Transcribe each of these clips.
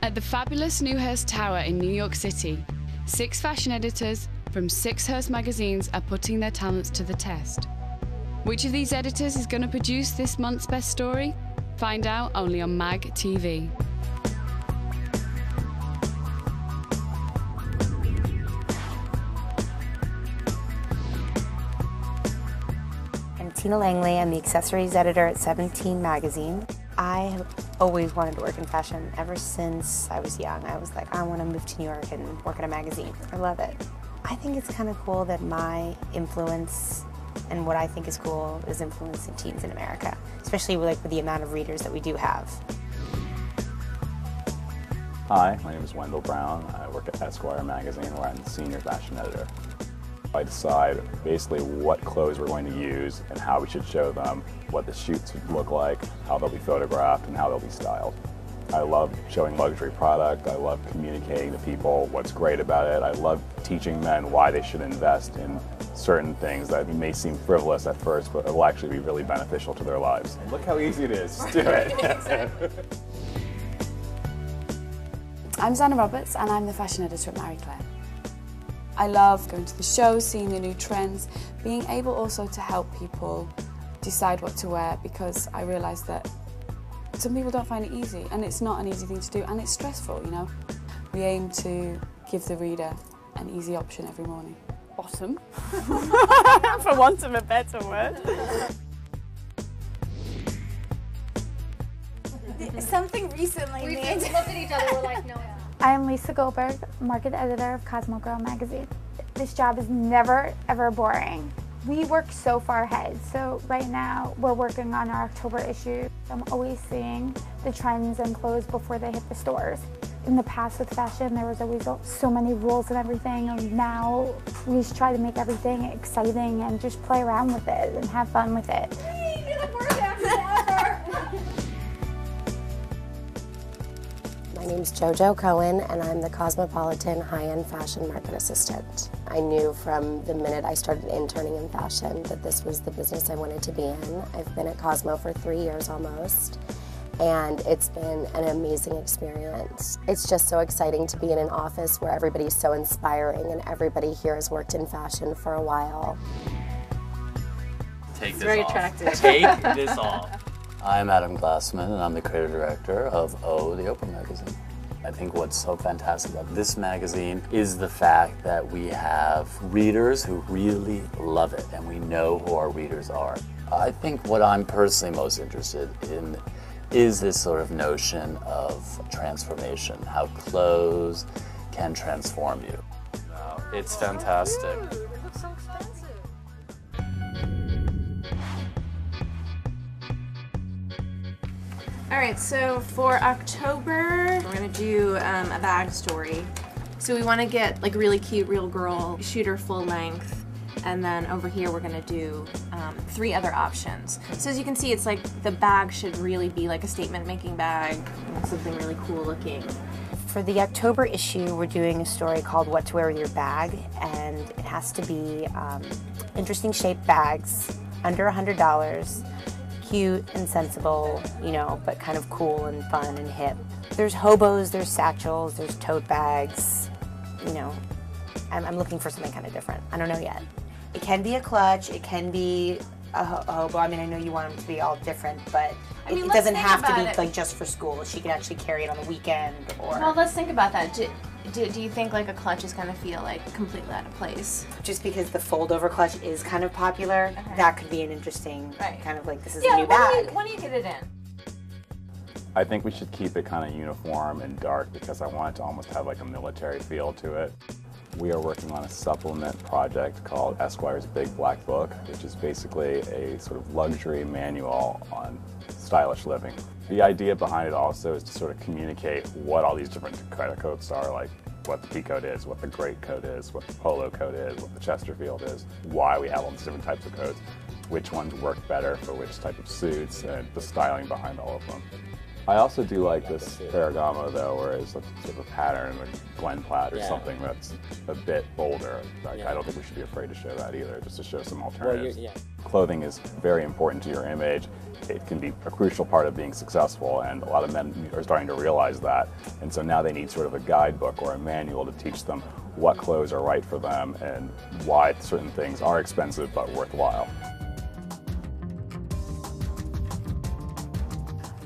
At the fabulous new Hearst Tower in New York City, 6 fashion editors from 6 Hearst magazines are putting their talents to the test. Which of these editors is going to produce this month's best story? Find out only on MagTV. I'm Tina Langley. I'm the accessories editor at 17 Magazine. I have always wanted to work in fashion ever since I was young. I was like, I want to move to New York and work in a magazine. I love it. I think it's kind of cool that my influence and what I think is cool is influencing teens in America, especially with the amount of readers that we do have. Hi, my name is Wendell Brown. I work at Esquire magazine where I'm the senior fashion editor. I decide basically what clothes we're going to use and how we should show them, what the shoots would look like, how they'll be photographed, and how they'll be styled. I love showing luxury product. I love communicating to people what's great about it. I love teaching men why they should invest in certain things that may seem frivolous at first, but it will actually be really beneficial to their lives. Look how easy it is. Just do it. I'm Zanna Roberts and I'm the fashion editor at Marie Claire. I love going to the shows, seeing the new trends, being able also to help people decide what to wear, because I realise that some people don't find it easy, and it's not an easy thing to do, and it's stressful, you know. We aim to give the reader an easy option every morning. Awesome, for want of a better word. Something recently we made. looked at each other, we're like, no. I'm Lisa Goldberg, market editor of Cosmopolitan magazine. This job is never, ever boring. We work so far ahead. So right now, we're working on our October issue. I'm always seeing the trends and clothes before they hit the stores. In the past with fashion, there was always so many rules and everything. And now we just try to make everything exciting and just play around with it and have fun with it. My name's JoJo Cohen, and I'm the Cosmopolitan high-end fashion market assistant. I knew from the minute I started interning in fashion that this was the business I wanted to be in. I've been at Cosmo for 3 years almost, and it's been an amazing experience. It's just so exciting to be in an office where everybody's so inspiring and everybody here has worked in fashion for a while. Take this very off. attractive. Take this off. I'm Adam Glassman, and I'm the creative director of O, the Oprah Magazine. I think what's so fantastic about this magazine is the fact that we have readers who really love it, and we know who our readers are. I think what I'm personally most interested in is this sort of notion of transformation, how clothes can transform you. It's fantastic. It looks so expensive. All right, so for October, we're gonna do a bag story. So we wanna get like a really cute real girl, shoot her full length, and then over here we're gonna do 3 other options. So as you can see, it's like the bag should really be like a statement-making bag, something really cool looking. For the October issue, we're doing a story called What to Wear with Your Bag, and it has to be interesting shaped bags, under $100, cute and sensible, you know, but kind of cool and fun and hip. There's hobos, there's satchels, there's tote bags, you know. I'm looking for something kind of different. I don't know yet. It can be a clutch, it can be a hobo. I mean, I know you want them to be all different, but it doesn't have to be like just for school. She can actually carry it on the weekend or... Well, let's think about that. Do you think like a clutch is gonna feel like completely out of place? Just because the fold-over clutch is kind of popular, that could be an interesting kind of like, this is a new Yeah, bag. when do you get it in? I think we should keep it kind of uniform and dark because I want it to almost have like a military feel to it. We are working on a supplement project called Esquire's Big Black Book, which is basically a sort of luxury manual on stylish living. The idea behind it also is to sort of communicate what all these different kind of coats are, like what the pea coat is, what the great coat is, what the polo coat is, what the Chesterfield is, why we have all these different types of coats, which ones work better for which type of suits, and the styling behind all of them. I also do like this Ferragamo though, where it's sort of a pattern, like Glen Plaid or something that's a bit bolder. Like, I don't think we should be afraid to show that either, just to show some alternatives. Clothing is very important to your image. It can be a crucial part of being successful, and a lot of men are starting to realize that. And so now they need sort of a guidebook or a manual to teach them what clothes are right for them and why certain things are expensive but worthwhile.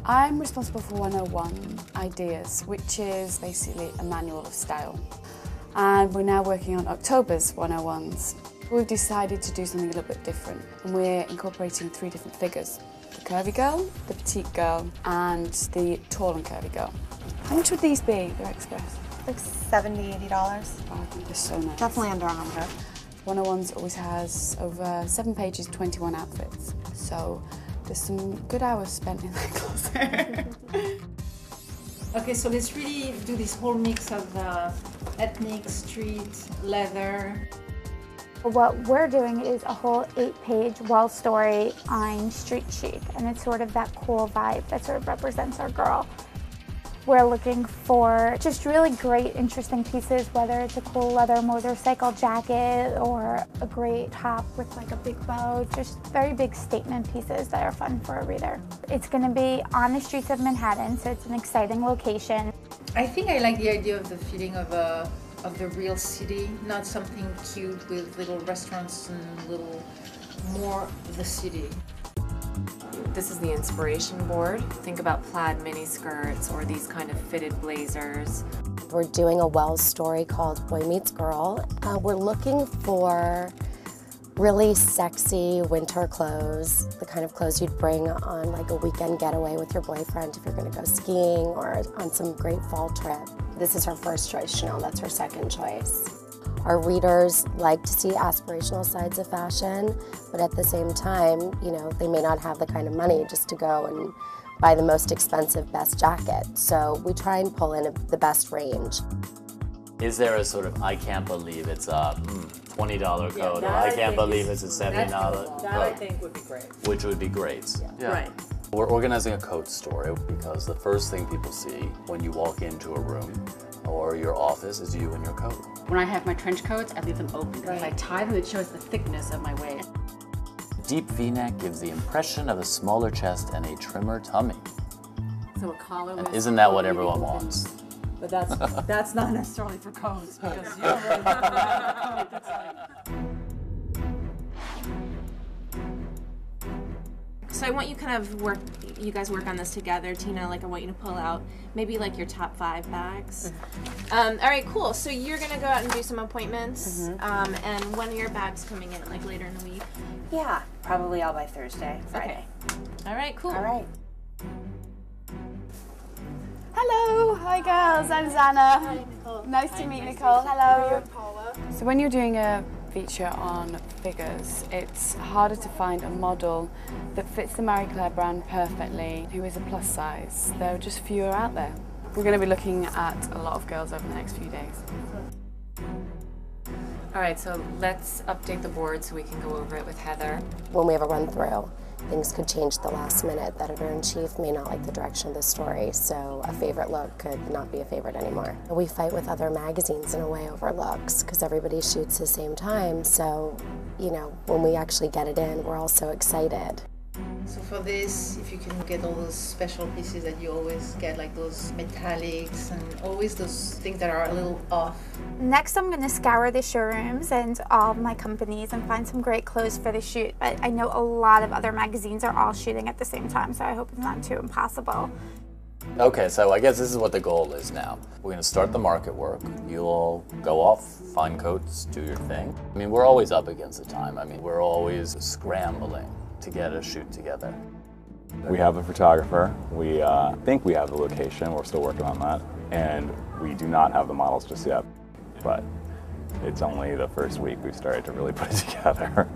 I'm responsible for 101 Ideas, which is basically a manual of style. And we're now working on October's 101s. We've decided to do something a little bit different, and we're incorporating 3 different figures: the curvy girl, the petite girl, and the tall and curvy girl. How much would these be, the Express? Like $70, $80. Oh, I think they're so nice. Definitely under 100. 101s always has over 7 pages, 21 outfits. So there's some good hours spent in that closet. Okay, so let's really do this whole mix of ethnic, street, leather. What we're doing is a whole 8-page well story on street chic, and it's sort of that cool vibe that sort of represents our girl. We're looking for just really great, interesting pieces, whether it's a cool leather motorcycle jacket or a great top with like a big bow, just very big statement pieces that are fun for a reader. It's going to be on the streets of Manhattan, so it's an exciting location. I think I like the idea of the feeling of the real city, not something cute with little restaurants and little more the city. This is the inspiration board. Think about plaid mini skirts or these kind of fitted blazers. We're doing a Wells story called Boy Meets Girl. We're looking for really sexy winter clothes, the kind of clothes you'd bring on like a weekend getaway with your boyfriend if you're going to go skiing or on some great fall trip. This is her first choice, Chanel. That's her second choice. Our readers like to see aspirational sides of fashion, but at the same time, you know, they may not have the kind of money just to go and buy the most expensive best jacket. So we try and pull in the best range. Is there a sort of, I can't believe it's a $20 coat, or I can't believe it's a $70 coat? That I think would be great. Which would be great. Yeah. Right. We're organizing a coat story because the first thing people see when you walk into a room or your office is you in your coat. When I have my trench coats, I leave them open because if I tie them, it shows the thickness of my waist. Deep V-neck gives the impression of a smaller chest and a trimmer tummy. So a collar. And isn't that what everyone wants? But that's not necessarily for coats because you don't really have a coat that's like. So I want you kind of you guys work on this together, Tina. Like I want you to pull out maybe like your top 5 bags. All right, cool. So you're gonna go out and do some appointments. And when are your bags coming in? Like later in the week? Yeah, probably all by Thursday, Friday. Okay. All right, cool. All right. Hello, hi girls, I'm Zana. Hi, Nicole. Nice to meet Nicole. Hello. Paula. So when you're doing a feature on figures, it's harder to find a model that fits the Marie Claire brand perfectly, who is a plus size. There are just fewer out there. We're going to be looking at a lot of girls over the next few days. All right, so let's update the board so we can go over it with Heather. When we have a run through, things could change at the last minute. The editor-in-chief may not like the direction of the story, so a favorite look could not be a favorite anymore. We fight with other magazines in a way over looks because everybody shoots the same time, so, you know, when we actually get it in, we're all so excited. So for this, if you can get all those special pieces that you always get, like those metallics and always those things that are a little off. Next, I'm going to scour the showrooms and all my companies and find some great clothes for the shoot. But I know a lot of other magazines are all shooting at the same time, so I hope it's not too impossible. Okay, so I guess this is what the goal is now. We're going to start the market work. You'll all go off, find coats, do your thing. I mean, we're always up against the time. I mean, we're always scrambling to get a shoot together. We have a photographer. We think we have the location. We're still working on that. And we do not have the models just yet. But it's only the first week we've started to really put it together.